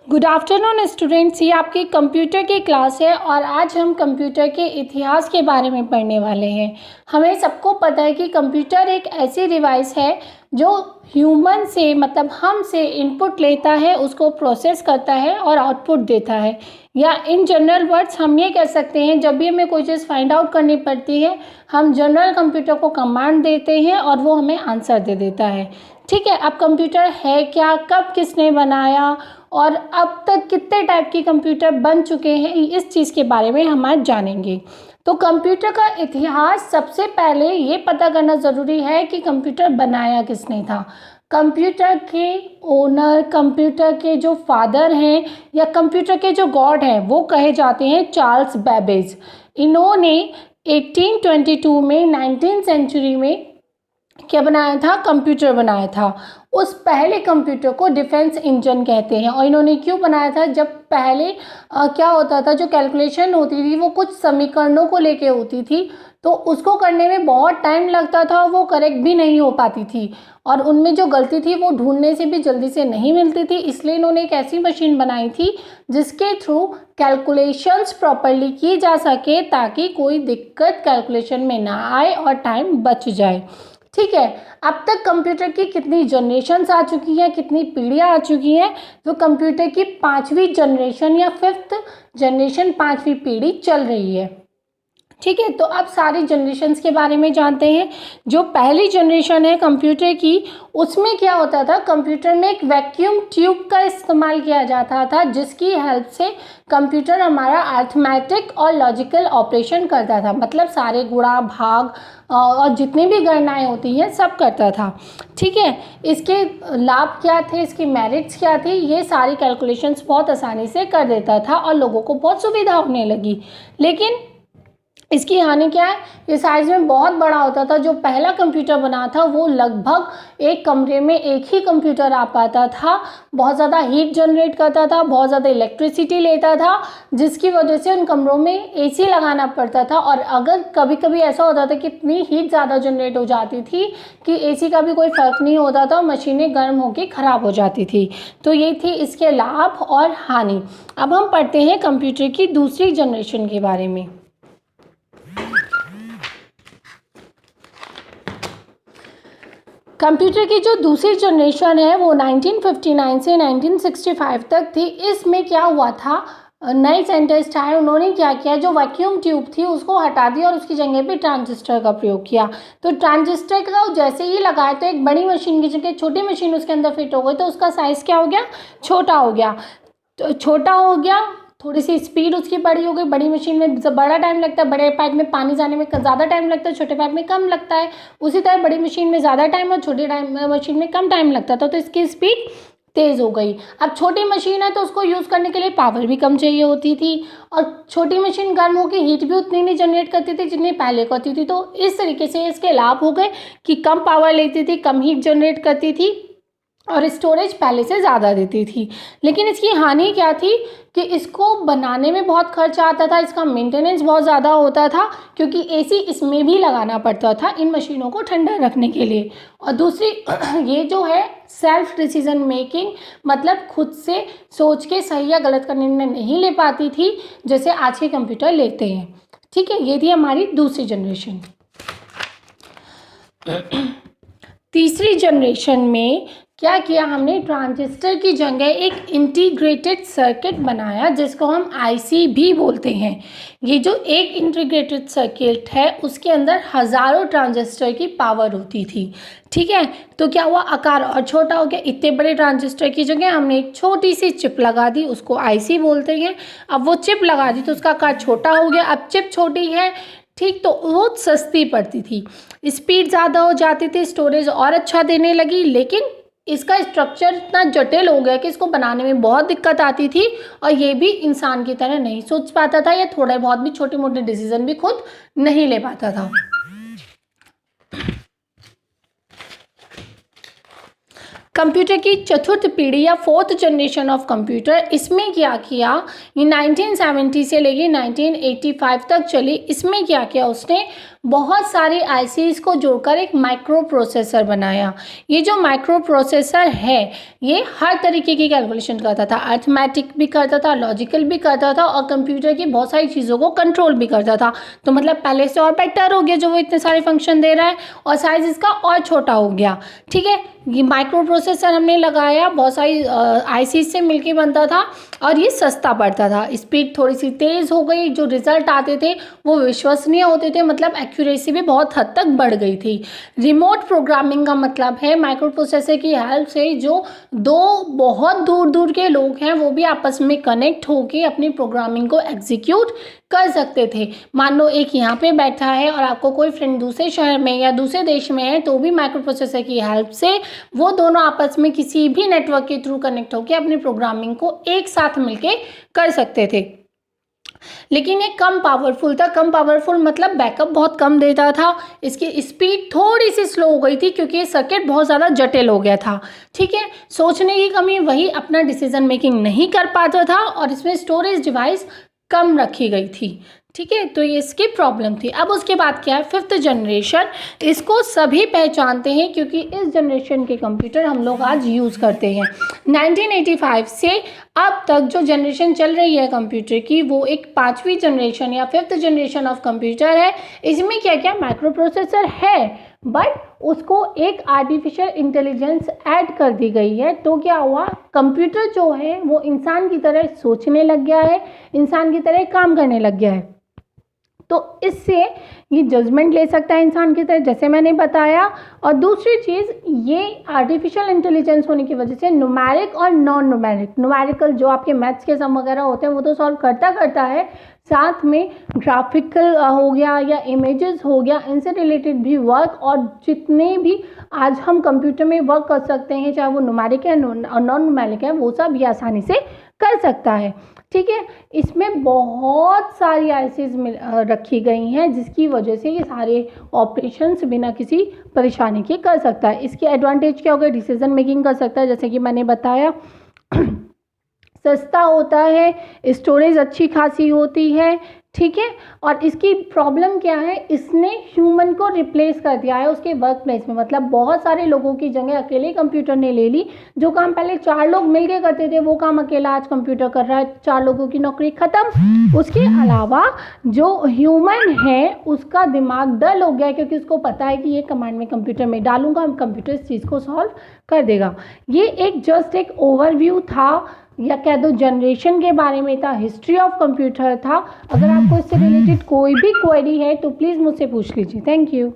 Good afternoon students, ये आपकी computer की क्लास है और आज हम कंप्यूटर के इतिहास के बारे में पढ़ने वाले हैं। हमें सबको पता है कि कंप्यूटर एक ऐसी डिवाइस है जो ह्यूमन से मतलब हम से इनपुट लेता है, उसको प्रोसेस करता है और आउटपुट देता है। या इन जनरल वर्ड्स हम ये कह सकते हैं, जब भी हमें कोई चीज़ फाइंड आउट करनी पड़ती है हम जनरल कंप्यूटर को कमांड देते हैं और वो हमें आंसर दे देता है। ठीक है, अब कंप्यूटर है क्या, कब किसने बनाया और अब तक कितने टाइप के कंप्यूटर बन चुके हैं, इस चीज़ के बारे में हम आज जानेंगे। तो कंप्यूटर का इतिहास, सबसे पहले ये पता करना ज़रूरी है कि कंप्यूटर बनाया किसने था। कंप्यूटर के ओनर, कंप्यूटर के जो फादर हैं या कंप्यूटर के जो गॉड हैं वो कहे जाते हैं चार्ल्स बेबेज। इन्होंने 1822 में 19th सेंचुरी में क्या बनाया था, कंप्यूटर बनाया था। उस पहले कंप्यूटर को डिफेंस इंजन कहते हैं। और इन्होंने क्यों बनाया था, जब पहले क्या होता था, जो कैलकुलेशन होती थी वो कुछ समीकरणों को लेके होती थी, तो उसको करने में बहुत टाइम लगता था, वो करेक्ट भी नहीं हो पाती थी और उनमें जो गलती थी वो ढूंढने से भी जल्दी से नहीं मिलती थी। इसलिए इन्होंने एक ऐसी मशीन बनाई थी जिसके थ्रू कैलकुलेशंस प्रॉपरली की जा सके, ताकि कोई दिक्कत कैलकुलेशन में ना आए और टाइम बच जाए। ठीक है, अब तक कंप्यूटर की कितनी जनरेशन्स आ चुकी हैं, कितनी पीढ़ियाँ आ चुकी हैं, तो कंप्यूटर की 5वीं जनरेशन या 5th जनरेशन, 5वीं पीढ़ी चल रही है। ठीक है, तो अब सारी जनरेशन्स के बारे में जानते हैं। जो पहली जनरेशन है कंप्यूटर की, उसमें क्या होता था, कंप्यूटर में एक वैक्यूम ट्यूब का इस्तेमाल किया जाता था, जिसकी हेल्प से कंप्यूटर हमारा अर्थमेटिक और लॉजिकल ऑपरेशन करता था। मतलब सारे गुणा भाग और जितनी भी गणनाएं होती हैं सब करता था। ठीक है, इसके लाभ क्या थे, इसकी मेरिट्स क्या थी, ये सारी कैलकुलेशंस बहुत आसानी से कर देता था और लोगों को बहुत सुविधा होने लगी। लेकिन इसकी हानि क्या है, ये साइज़ में बहुत बड़ा होता था। जो पहला कंप्यूटर बना था वो लगभग एक कमरे में एक ही कंप्यूटर आ पाता था, बहुत ज़्यादा हीट जनरेट करता था, बहुत ज़्यादा इलेक्ट्रिसिटी लेता था, जिसकी वजह से उन कमरों में एसी लगाना पड़ता था। और अगर कभी कभी ऐसा होता था कि इतनी हीट ज़्यादा जनरेट हो जाती थी कि एसी का भी कोई फ़र्क नहीं होता था, मशीनें गर्म होकर ख़राब हो जाती थी। तो ये थी इसके लाभ और हानि। अब हम पढ़ते हैं कंप्यूटर की दूसरी जनरेशन के बारे में। कंप्यूटर की जो दूसरी जनरेशन है वो 1959 से 1965 तक थी। इसमें क्या हुआ था, नए साइंटिस्ट आए, उन्होंने क्या किया, जो वैक्यूम ट्यूब थी उसको हटा दिया और उसकी जगह पे ट्रांजिस्टर का प्रयोग किया। तो ट्रांजिस्टर का जैसे ही लगाया तो एक बड़ी मशीन की जगह छोटी मशीन उसके अंदर फिट हो गई, तो उसका साइज़ क्या हो गया, छोटा हो गया। तो छोटा हो गया, थोड़ी सी स्पीड उसकी बड़ी हो गई। बड़ी मशीन में बड़ा टाइम लगता है, बड़े पाइप में पानी जाने में ज़्यादा टाइम लगता है, छोटे पाइप में कम लगता है। उसी तरह बड़ी मशीन में ज़्यादा टाइम और छोटी मशीन में कम टाइम लगता था, तो इसकी स्पीड तेज़ हो गई। अब छोटी मशीन है तो उसको यूज़ करने के लिए पावर भी कम चाहिए होती थी और छोटी मशीन गर्म होकर हीट भी उतनी नहीं जनरेट करती थी जितनी पहले करती थी। तो इस तरीके से इसके लाभ हो गए कि कम पावर लेती थी, कम हीट जनरेट करती थी और स्टोरेज पहले से ज़्यादा देती थी। लेकिन इसकी हानि क्या थी कि इसको बनाने में बहुत खर्चा आता था, इसका मेंटेनेंस बहुत ज़्यादा होता था, क्योंकि एसी इसमें भी लगाना पड़ता था इन मशीनों को ठंडा रखने के लिए। और दूसरी ये जो है सेल्फ डिसीजन मेकिंग, मतलब खुद से सोच के सही या गलत का निर्णय नहीं ले पाती थी जैसे आज के कंप्यूटर लेते हैं। ठीक है, ये थी हमारी दूसरी जनरेशन। तीसरी जनरेशन में क्या किया हमने, ट्रांजिस्टर की जगह एक इंटीग्रेटेड सर्किट बनाया जिसको हम आईसी भी बोलते हैं। ये जो एक इंटीग्रेटेड सर्किट है उसके अंदर हज़ारों ट्रांजिस्टर की पावर होती थी। ठीक है, तो क्या हुआ, आकार और छोटा हो गया। इतने बड़े ट्रांजिस्टर की जगह हमने एक छोटी सी चिप लगा दी, उसको आईसी बोलते हैं। अब वो चिप लगा दी तो उसका आकार छोटा हो गया। अब चिप छोटी है, ठीक, तो वो सस्ती पड़ती थी, स्पीड ज़्यादा हो जाती थी, स्टोरेज और अच्छा देने लगी। लेकिन इसका स्ट्रक्चर इतना जटिल हो गया कि इसको बनाने में बहुत दिक्कत आती थी और ये भी इंसान की तरह नहीं सोच पाता था या थोड़े बहुत भी छोटे मोटे डिसीजन भी खुद नहीं ले पाता था। कंप्यूटर की चतुर्थ पीढ़ी या 4th जनरेशन ऑफ कंप्यूटर, इसमें क्या किया, ये 1970 से लेके 1985 तक चली। इसमें क्या किया उसने, बहुत सारी आईसीज को जोड़कर एक माइक्रो प्रोसेसर बनाया। ये जो माइक्रो प्रोसेसर है ये हर तरीके की कैलकुलेशन करता था, अर्थमेटिक भी करता था, लॉजिकल भी करता था और कंप्यूटर की बहुत सारी चीज़ों को कंट्रोल भी करता था। तो मतलब पहले से और बेटर हो गया जो वो इतने सारे फंक्शन दे रहा है, और साइज इसका और छोटा हो गया। ठीक है, ये माइक्रो प्रोसेसर हमने लगाया, बहुत सारी आईसी से मिलके बनता था और ये सस्ता पड़ता था। स्पीड थोड़ी सी तेज़ हो गई, जो रिजल्ट आते थे वो विश्वसनीय होते थे, मतलब एक्यूरेसी भी बहुत हद तक बढ़ गई थी। रिमोट प्रोग्रामिंग का मतलब है माइक्रो प्रोसेसर की हेल्प से जो दो बहुत दूर दूर के लोग हैं वो भी आपस में कनेक्ट होके अपनी प्रोग्रामिंग को एग्जीक्यूट कर सकते थे। मान लो एक यहाँ पे बैठा है और आपको कोई फ्रेंड दूसरे शहर में या दूसरे देश में है, तो भी माइक्रो प्रोसेसर की हेल्प से वो दोनों आपस में किसी भी नेटवर्क के थ्रू कनेक्ट होकर अपनी प्रोग्रामिंग को एक साथ मिलके कर सकते थे। लेकिन ये कम पावरफुल था। कम पावरफुल मतलब बैकअप बहुत कम देता था, इसकी स्पीड थोड़ी सी स्लो हो गई थी क्योंकि ये सर्किट बहुत ज़्यादा जटिल हो गया था। ठीक है, सोचने की कमी, वही अपना डिसीजन मेकिंग नहीं कर पाता था और इसमें स्टोरेज डिवाइस कम रखी गई थी। ठीक है, तो ये इसकी प्रॉब्लम थी। अब उसके बाद क्या है, 5th जनरेशन। इसको सभी पहचानते हैं क्योंकि इस जनरेशन के कंप्यूटर हम लोग आज यूज़ करते हैं। 1985 से अब तक जो जनरेशन चल रही है कंप्यूटर की वो एक 5वीं जनरेशन या 5th जनरेशन ऑफ कंप्यूटर है। इसमें क्या क्या माइक्रो प्रोसेसर है, बट उसको एक आर्टिफिशियल इंटेलिजेंस ऐड कर दी गई है। तो क्या हुआ, कंप्यूटर जो है वो इंसान की तरह सोचने लग गया है, इंसान की तरह काम करने लग गया है। तो इससे ये जजमेंट ले सकता है इंसान की तरह, जैसे मैंने बताया। और दूसरी चीज़, ये आर्टिफिशियल इंटेलिजेंस होने की वजह से न्यूमेरिक और नॉन न्यूमेरिकल जो आपके मैथ्स के सम वगैरह होते हैं वो तो सॉल्व करता है, साथ में ग्राफिकल हो गया या इमेजेस हो गया, इनसे रिलेटेड भी वर्क, और जितने भी आज हम कंप्यूटर में वर्क कर सकते हैं, चाहे वो न्यूमेरिक है और नॉन न्यूमेरिक है, वो सब भी आसानी से कर सकता है। ठीक है, इसमें बहुत सारी आईसीज रखी गई हैं जिसकी वजह से ये सारे ऑपरेशंस बिना किसी परेशानी के कर सकता है। इसके एडवांटेज क्या हो गया, डिसीजन मेकिंग कर सकता है, जैसे कि मैंने बताया। सस्ता होता है, स्टोरेज अच्छी खासी होती है। ठीक है, और इसकी प्रॉब्लम क्या है, इसने ह्यूमन को रिप्लेस कर दिया है उसके वर्क प्लेस में। मतलब बहुत सारे लोगों की जगह अकेले कंप्यूटर ने ले ली। जो काम पहले 4 लोग मिलके करते थे वो काम अकेला आज कंप्यूटर कर रहा है, 4 लोगों की नौकरी खत्म। उसके अलावा जो ह्यूमन है उसका दिमाग डल हो गया है क्योंकि उसको पता है कि ये कमांड में कंप्यूटर में डालूंगा, कंप्यूटर इस चीज़ को सॉल्व कर देगा। ये एक जस्ट एक ओवरव्यू था या कह दो जनरेशन के बारे में था, हिस्ट्री ऑफ कंप्यूटर था। अगर आपको इससे रिलेटेड कोई भी क्वेरी है तो प्लीज़ मुझसे पूछ लीजिए। Thank you.